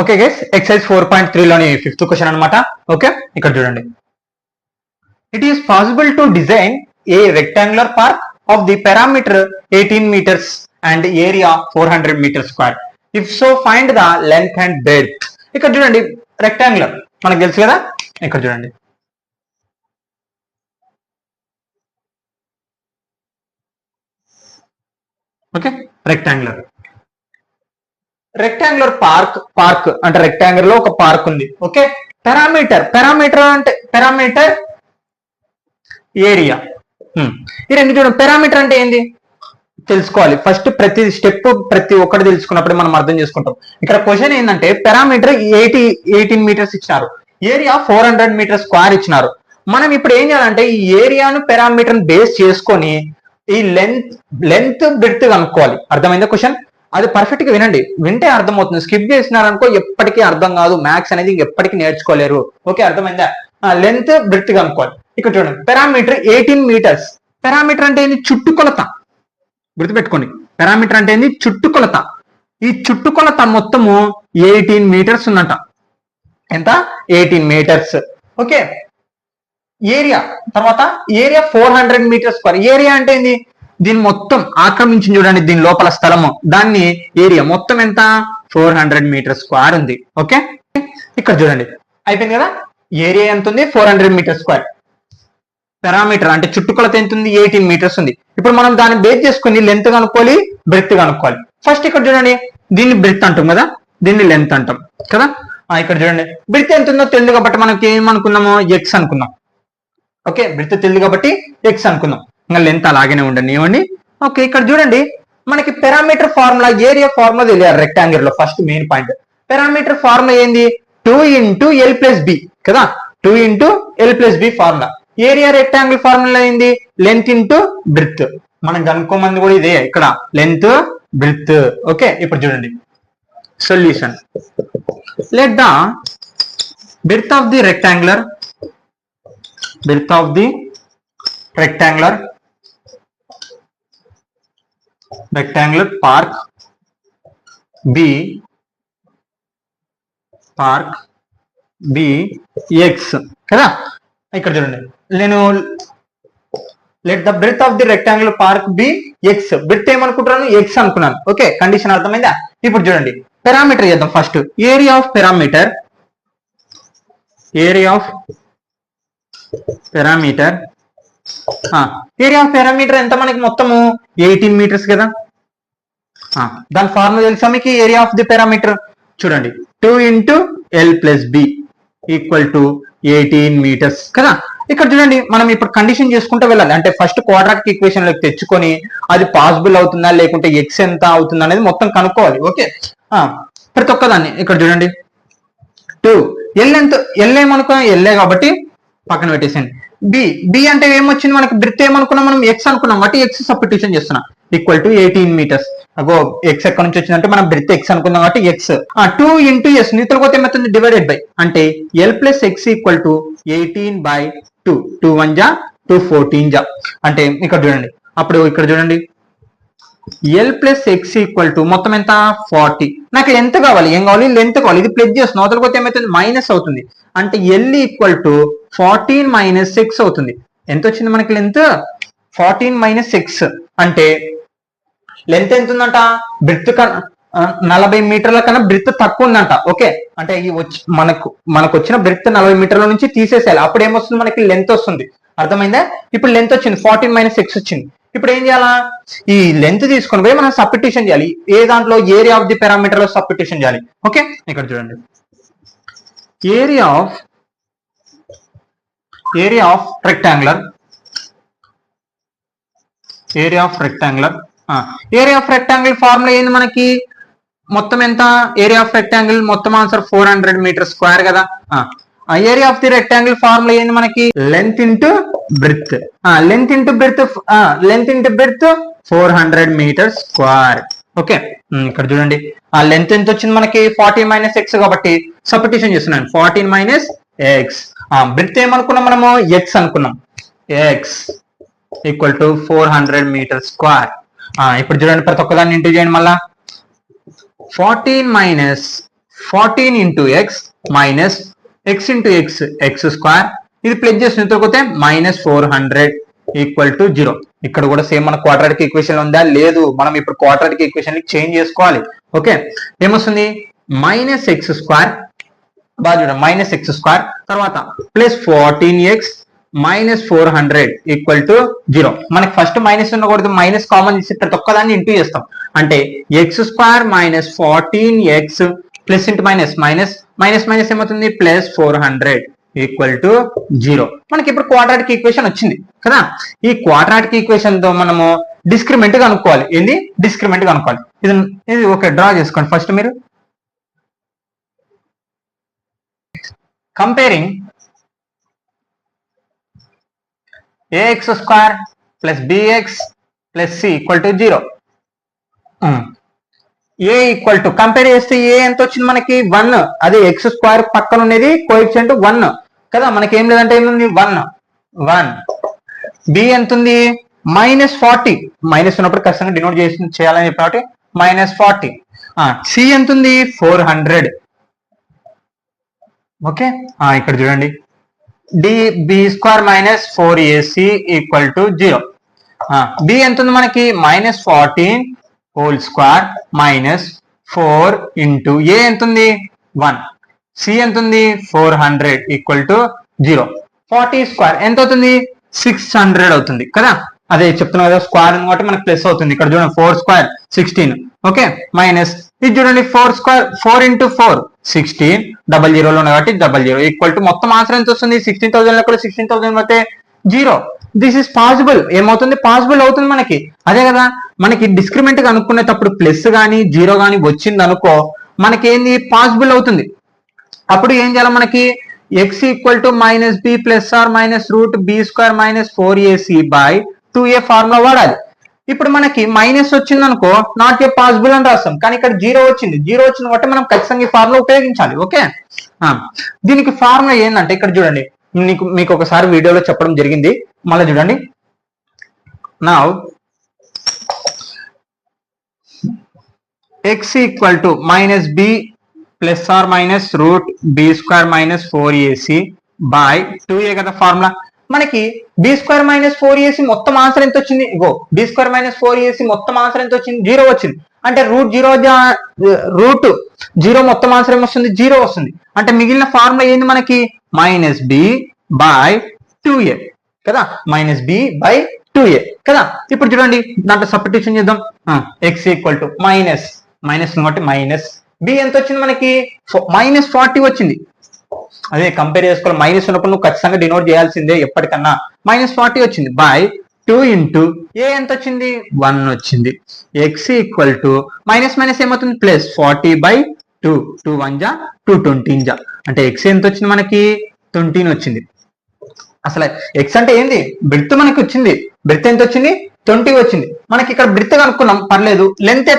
Okay guys, excise 4.3 లోని 5th question అన్నమాట. Okay, ఇక్కడ చూడండి. It is possible to design a rectangular park of the parameter 18 meters and area 400 meters square. If so find the length and breadth. ఇక్కడ చూడండి, rectangular మనకు తెలుసు కదా. ఇక్కడ చూడండి, ఓకే, రెక్టాంగులర్ పార్క్ అంటే రెక్టాంగులర్ లో ఒక పార్క్ ఉంది. ఓకే, పారామీటర్ అంటే పారామీటర్ ఏరియా. ఈ రెండు చూడండి. పారామీటర్ అంటే ఏంది తెలుసుకోవాలి ఫస్ట్. ప్రతి స్టెప్ ప్రతి ఒక్కటి తెలుసుకున్నప్పుడు మనం అర్థం చేసుకుంటాం. ఇక్కడ క్వశ్చన్ ఏంటంటే పారామీటర్ 18 meters ఇచ్చినారు, ఏరియా 400 meters స్క్వేర్ ఇచ్చినారు. మనం ఇప్పుడు ఏం చేయాలంటే ఈ ఏరియాను పారామీటర్ బేస్ చేసుకొని ఈ లెంత్ బ్రెడ్త్ కనుక్కోవాలి. అర్థమైందా క్వశ్చన్? అది పర్ఫెక్ట్ గా వినండి, వింటే అర్థమవుతుంది. స్కిప్ చేసినారనుకో ఎప్పటికీ అర్థం కాదు, మ్యాథ్స్ అనేది ఎప్పటికీ నేర్చుకోలేరు. ఓకే, అర్థమైందా? లెంత్ బ్రెడ్త్ కనుక్కోవాలి. ఇక్కడ చూడండి, పారామీటర్ 18 meters. పారామీటర్ అంటే ఏంది? చుట్టుకొలత. గుర్తుపెట్టుకోండి, పారామీటర్ అంటే ఏంది? చుట్టుకొలత. ఈ చుట్టుకొలత మొత్తము 18 meters ఉందంట. ఎంత? 18 meters. ఓకే, ఏరియా తర్వాత ఏరియా 400 meters స్క్వేర్. ఏరియా అంటే ఏంది? దీన్ని మొత్తం ఆక్రమించి చూడండి, దీని లోపల స్థలము, దాన్ని ఏరియా మొత్తం ఎంత? 400 meters స్క్వేర్ ఉంది. ఓకే, ఇక్కడ చూడండి, అయిపోయింది కదా. ఏరియా ఎంత ఉంది? 400 meters స్క్వేర్. పారామీటర్ అంటే చుట్టుకొలత ఎంత ఉంది? 18 meters ఉంది. ఇప్పుడు మనం దాన్ని బేస్ చేసుకుని లెంత్ కనుక్కోవాలి, బ్రెడ్త్ కనుక్కోవాలి. ఫస్ట్ ఇక్కడ చూడండి, దీన్ని బ్రెడ్త్ అంటాం కదా, దీన్ని లెంత్ అంటాం కదా. ఇక్కడ చూడండి, బ్రెడ్త్ ఎంత ఉందో తెలియదు కాబట్టి మనకి ఏమనుకున్నాము? ఎక్స్ అనుకున్నాం. ఓకే, బ్రెడ్త్ తెలియదు కాబట్టి ఎక్స్ అనుకున్నాం. ఇంకా లెంత్ అలాగనే ఉండండి ఇవ్వండి. ఓకే, ఇక్కడ చూడండి, మనకి పారామీటర్ ఫార్ములా, ఏరియా ఫార్ములా తెలియాలి రెక్టాంగిల్ లో. First main point, parameter formula ఏంది? 2 into L plus B కదా. 2 into L plus B formula. Area rectangle formula ఏంది? Length into breadth. మనం కనుక్కోమంది కూడా ఇదే, ఇక్కడ లెంత్ బ్రెడ్త్. ఓకే, ఇప్పుడు చూడండి solution. Let the breadth of the rectangular park be x కదా. ఇక్కడ చూడండి, నేను let the breadth of the rectangular park be x. Breadth ఏమనుకుంటున్నాను? ఎక్స్ అనుకున్నాను. ఓకే, కండిషన్ అర్థమైందా? ఇప్పుడు చూడండి, పారామీటర్ చేద్దాం. ఫస్ట్ ఏరియా ఆఫ్ పారామీటర్ ఎంత మనకి? మొత్తము 18 meters కదా. దాని ఫార్ములా తెలుసా మీకు? ఏరియా ఆఫ్ ది పారామీటర్ చూడండి, 2 into L plus B equal to 18 meters కదా. ఇక్కడ చూడండి, మనం ఇప్పుడు కండిషన్ చేసుకుంటూ వెళ్ళాలి. అంటే ఫస్ట్ క్వాడ్రాటిక్ ఈక్వేషన్ లోకి తెచ్చుకొని అది పాసిబుల్ అవుతుందా లేకుంటే ఎక్స్ ఎంత అవుతుందా అనేది మొత్తం కనుక్కోవాలి. ఓకే, ప్రతి ఒక్కదాన్ని. ఇక్కడ చూడండి, 2 ఎల్ ఎంత? ఎల్ ఏమనుకున్నాం? ఎల్ఏ కాబట్టి పక్కన పెట్టేసింది. బి అంటే ఏమొచ్చింది మనకి? బ్రెడ్త్ ఏమనుకున్నాం మనం? ఎక్స్ అనుకున్నాం కాబట్టి ఎక్స్ సబ్స్టిట్యూషన్ చేస్తున్నాం. Equal to 18 meters. అగో ఎక్స్ ఎక్కడి నుంచి వచ్చిందంటే మనం బ్రెడ్త్ ఎక్స్ అనుకున్నాం కాబట్టి ఎక్స్. 2 into ఎస్ నీతులు పోతే ఏమవుతుంది? డివైడెడ్ బై, అంటే L plus X equal to 18/2. 2 1 జా 2 14 జా. అంటే ఇక్కడ చూడండి, అప్పుడు ఇక్కడ చూడండి, L plus X equal to మొత్తం ఎంత? 40. నాకు ఎంత కావాలి? ఏం కావాలి? లెంత్ కావాలి. ఇది ప్లస్ చేస్తున్నాం, అవతల పోతే ఏమవుతుంది? మైనస్ అవుతుంది. అంటే ఎల్ ఈక్వల్ టు 14 minus 6 అవుతుంది. ఎంత వచ్చింది మనకి లెంత్? 14 minus 6 అంటే లెంత్ ఎంత ఉందంట? బ్రెడ్త్ 40 మీటర్ల కన్నా బ్రెడ్త్ తక్కువ ఉందంట. ఓకే, అంటే ఈ మనకు వచ్చిన బ్రెడ్త్ 40 మీటర్ల నుంచి తీసేసేయాలి. అప్పుడు ఏమొస్తుంది? మనకి లెంత్ వస్తుంది. అర్థమైందా? ఇప్పుడు లెంత్ వచ్చింది 14 minus 6 వచ్చింది. ఇప్పుడు ఏం చేయాలా? ఈ లెంత్ తీసుకొని పోయి మనం సబ్స్టిట్యూషన్ చేయాలి. ఏ దాంట్లో? ఏరియా ఆఫ్ ది పారామీటర్ లో సబ్స్టిట్యూషన్ చేయాలి. ఓకే, ఇక్కడ చూడండి, ఏరియా ఆఫ్ రెక్టాంగులర్ ఫార్ములా ఏంది మనకి? మొత్తం ఎంత? ఏరియా ఆఫ్ రెక్టాంగిల్ మొత్తం ఆన్సర్ 400 meters స్క్వేర్ కదా. Area of the rectangle formula ఏంది మనకి? Length into breadth. Length into breadth 400 meters square. Okay, ఇక్కడ చూడండి, ఆ లెంత్ ఎంత వచ్చింది మనకి? 14 minus x కాబట్టి సబ్స్టిట్యూషన్ చేస్తున్నాను. 14 minus x. బ్రెడ్త్ ఏమనుకున్నాం మనము? ఎక్స్ అనుకున్నాం. X equal to 400 meters square. ఇప్పుడు చూడండి, ప్రతి ఒక్కదాన్ని ఇంటూ చేయండి. మళ్ళా 14 minus 14 into X minus X into X X square, ఇది ప్లస్ చేసి నిద్రపోతే -400 ఈక్వల్ టు 0. ఇక్కడ కూడా సేమ్ మన క్వాడ్రాటిక్ ఈక్వేషన్ ఉందా? లేదు. మనం ఇప్పుడు క్వాడ్రాటిక్ ఈక్వేషన్ చేంజ్ చేసుకోవాలి. ఓకే, ఏమొస్తుంది? -x స్క్వేర్, బాగా చూడండి, -x స్క్వేర్ తర్వాత ప్లస్ 14x -400 ఈక్వల్ టు 0. మనకి ఫస్ట్ మైనస్ ఉండకూడదు, మైనస్ కామన్ తీసి ప్రతి ఒక్కదాన్ని ఇంటూ చేస్తాం. అంటే x square -14x plus into minus minus ఏమవుతుంది? +400 ఈక్వల్ టు 0. మనకి ఇప్పుడు క్వాడ్రాటిక్ ఈక్వేషన్ వచ్చింది కదా. ఈ క్వాడ్రాటిక్ ఈక్వేషన్ తో మనము డిస్క్రిమెంట్ కనుక్కోవాలి. ఏంది? డిస్క్రిమెంట్ కనుక్కోవాలి. ఇది ఓకే, డ్రా చేసుకోండి ఫస్ట్ మీరు. Comparing ax square plus bx plus c equal to 0. a equal to, compare చేస్తే a ఎంత వచ్చింది మనకి? 1. అదే ఎక్స్ స్క్వేర్ పక్కన ఉన్నది కోఎఫిషియంట్ 1 కదా. మనకి ఏం లేదంటే ఏముంది? 1. b ఎంత ఉంది? -40. మైనస్ ఉన్నప్పుడు ఖచ్చితంగా డినోట్ చేయాలని చెప్పినట్టు -40. c ఎంత ఉంది? 400. ఓకే, ఇక్కడ చూడండి, b square -4ac equal to 0. b ఎంత ఉంది మనకి? -14 హోల్ స్క్వేర్ -4 ఇంటూ a ఎంత ఉంది? 1. c ఎంత ఉంది? 400 ఈక్వల్ టు 0. 40 స్క్వేర్ ఎంత అవుతుంది? 600 అవుతుంది కదా. అదే చెప్తున్నా కదా, స్క్వేర్ కాబట్టి మనకి ప్లస్ అవుతుంది. ఇక్కడ చూడండి, 4 స్క్వేర్ 16. ఓకే, మైనస్ ఇది చూడండి, 4 స్క్వేర్ 4 ఇంటూ 4 16, 00 లో కాబట్టి 00 ఈక్వల్ టు మొత్తం ఆన్సర్ ఎంత వస్తుంది? 16,000 లో కూడా 16,000 అయితే 0. This is possible. ఏమవుతుంది? పాసిబుల్ అవుతుంది మనకి. అదే కదా, మనకి డిస్క్రిమెంట్ గా అనుకునేటప్పుడు ప్లస్ కానీ 0 కానీ వచ్చింది అనుకో, మనకి ఏంది? పాసిబుల్ అవుతుంది. అప్పుడు ఏం చేయాలి మనకి? x equal to -b plus or minus root b square -4ac by 2a formula వాడాలి. ఇప్పుడు మనకి మైనస్ వచ్చింది అనుకో, నాట్ ఏ పాసిబుల్ అని రాస్తాం. కానీ ఇక్కడ 0 వచ్చింది. 0 వచ్చింది కాబట్టి మనం ఖచ్చితంగా ఈ ఫార్ములా ఉపయోగించాలి. ఓకే, దీనికి ఫార్ములా ఏంటంటే ఇక్కడ చూడండి, మీకు ఒకసారి వీడియోలో చెప్పడం జరిగింది, మళ్ళీ చూడండి. Now x equal to -b plus or minus root b square -4ac by 2a కదా ఫార్ములా. మనకి b స్క్వేర్ -4ac మొత్తం ఆన్సర్ ఎంత వచ్చింది? ఇగో b స్క్వేర్ -4ac మొత్తం ఆన్సర్ ఎంత వచ్చింది? 0 వచ్చింది. అంటే రూట్ 0 మొత్తం ఆన్సర్ ఏమొస్తుంది? 0 వస్తుంది. అంటే మిగిలిన ఫార్ములా ఏంది మనకి? -b బై 2a కదా, -b/2a కదా. ఇప్పుడు చూడండి, దాంట్లో సబ్స్టిట్యూషన్ చేద్దాం. x ఈక్వల్ టు మైనస్ కాబట్టి మైనస్ b ఎంత వచ్చింది మనకి? -40 వచ్చింది. అదే కంపేర్ చేసుకోవాలి. మైనస్ ఉన్నప్పుడు నువ్వు ఖచ్చితంగా డినోట్ చేయాల్సిందే ఎప్పటికన్నా. -40 వచ్చింది బై 2 ఇంటూ a ఎంత వచ్చింది? 1 వచ్చింది. x ఈక్వల్ టు మైనస్ ఏమవుతుంది? ప్లస్ 40/2. 2 1 జా 2 20 జా, అంటే x ఎంత వచ్చింది మనకి? 20 వచ్చింది. అసలు x అంటే ఏంది? బ్రెడ్త్ మనకి వచ్చింది. బ్రెడ్త్ ఎంత వచ్చింది? 20 వచ్చింది. మనకి ఇక్కడ బ్రెడ్త్ కనుక్కున్నాం, పర్లేదు. లెంత్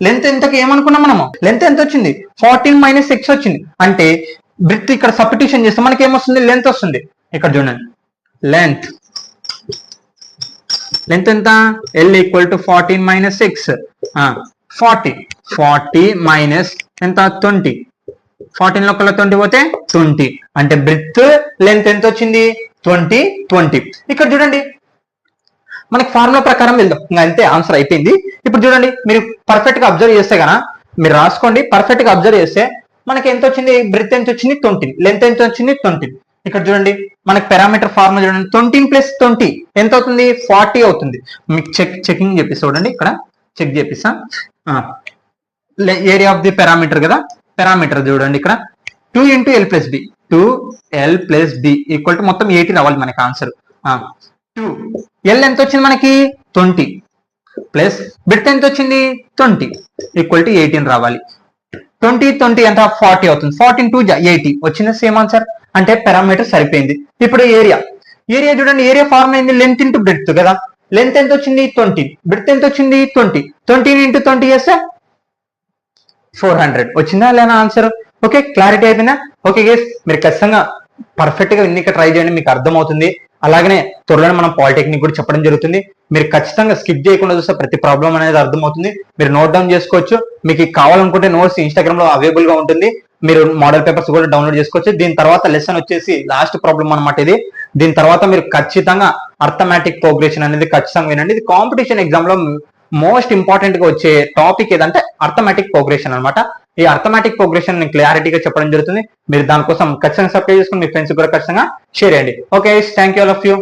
లెంత్ ఎంతకి ఏమనుకున్నాం మనము? లెంత్ ఎంత వచ్చింది? 14 - x వచ్చింది. అంటే బ్రెడ్త్ ఇక్కడ సబ్స్టిట్యూషన్ చేస్తే మనకి ఏమొస్తుంది? లెంత్ వస్తుంది. ఇక్కడ చూడండి, లెంత్ ఎంత? l equal to 14 - x. 40 minus ఎంత? 20. 14 లో 20 పోతే 20. అంటే బ్రెడ్త్ లెంత్ ఎంత వచ్చింది? 20. ఇక్కడ చూడండి, మనకి ఫార్ములా ప్రకారం వెళ్దాం. ఇంకా అంతే, ఆన్సర్ అయిపోయింది. ఇప్పుడు చూడండి, మీరు పర్ఫెక్ట్ గా అబ్జర్వ్ చేస్తే కనుక, మీరు రాసుకోండి, పర్ఫెక్ట్ గా అబ్జర్వ్ చేస్తే మనకి ఎంత వచ్చింది? బ్రెడ్త్ ఎంత వచ్చింది? 20. లెంత్ ఎంత వచ్చింది? 20. ఇక్కడ చూడండి, మనకి పారామీటర్ ఫార్ములా చూడండి, 20 + 20 ఎంత అవుతుంది? 40 అవుతుంది. మీకు చెకింగ్ చేపిస్తా చూడండి, ఇక్కడ చెక్ చేపిస్తా. ఏరియా ఆఫ్ ది పారామీటర్ కదా, పారామీటర్ చూడండి ఇక్కడ 2 × l + b 2l + b equal to మొత్తం 80 రావాలి మనకి ఆన్సర్. 2 l ఎంత వచ్చింది మనకి? 20 ప్లస్ బ్రెడ్త్ ఎంత వచ్చింది? 20 ఈక్వల్ టు 18 రావాలి. 20 ఎంత? 40 అవుతుంది. 14 2 80 వచ్చింది. Same answer. అంటే పారామీటర్ సరిపోయింది. ఇప్పుడు ఏరియా చూడండి, ఏరియా ఫార్ములా ఏంది? లెంత్ ఇంటూ బ్రెడ్త్ కదా. లెంత్ ఎంత వచ్చింది? 20. బ్రెడ్త్ ఎంత వచ్చింది? 20. 20 × 20 చేస్తే 400 వచ్చిందా లేదా ఆన్సర్? ఓకే, క్లారిటీ అయిపోయిందా? ఓకే గైస్, మీరు ఖచ్చితంగా పర్ఫెక్ట్ గా విన్నిక ట్రై చేయండి, మీకు అర్థమవుతుంది. అలాగనే త్వరలో మనం పాలిటెక్నిక్ కూడా చెప్పడం జరుగుతుంది. మీరు ఖచ్చితంగా స్కిప్ చేయకుండా చూస్తే ప్రతి ప్రాబ్లం అనేది అర్థమవుతుంది. మీరు నోట్ డౌన్ చేసుకోవచ్చు. మీకు కావాలనుకుంటే నోట్స్ ఇన్స్టాగ్రామ్ లో అవైలబుల్ గా ఉంటుంది. మీరు మోడల్ పేపర్స్ కూడా డౌన్లోడ్ చేసుకోవచ్చు. దీని తర్వాత లెసన్ వచ్చేసి లాస్ట్ ప్రాబ్లం అనమాట ఇది. దీని తర్వాత మీరు ఖచ్చితంగా అర్థమెటిక్ ప్రోగ్రెషన్ అనేది ఖచ్చితంగా వినండి. ఇది కాంపిటీషన్ ఎగ్జామ్ లో మోస్ట్ ఇంపార్టెంట్ గా వచ్చే టాపిక్ ఏదంటే అర్థమెటిక్ ప్రోగ్రెషన్ అనమాట. ఈ అర్థమెటిక్ ప్రోగ్రెషన్ క్లారిటీగా చెప్పడం జరుగుతుంది. మీరు దానికోసం ఖచ్చితంగా సబ్స్క్రైబ్ చేసుకుని మీ ఫ్రెండ్స్ కూడా ఖచ్చితంగా షేర్ చేయండి. Okay, thank you all of you.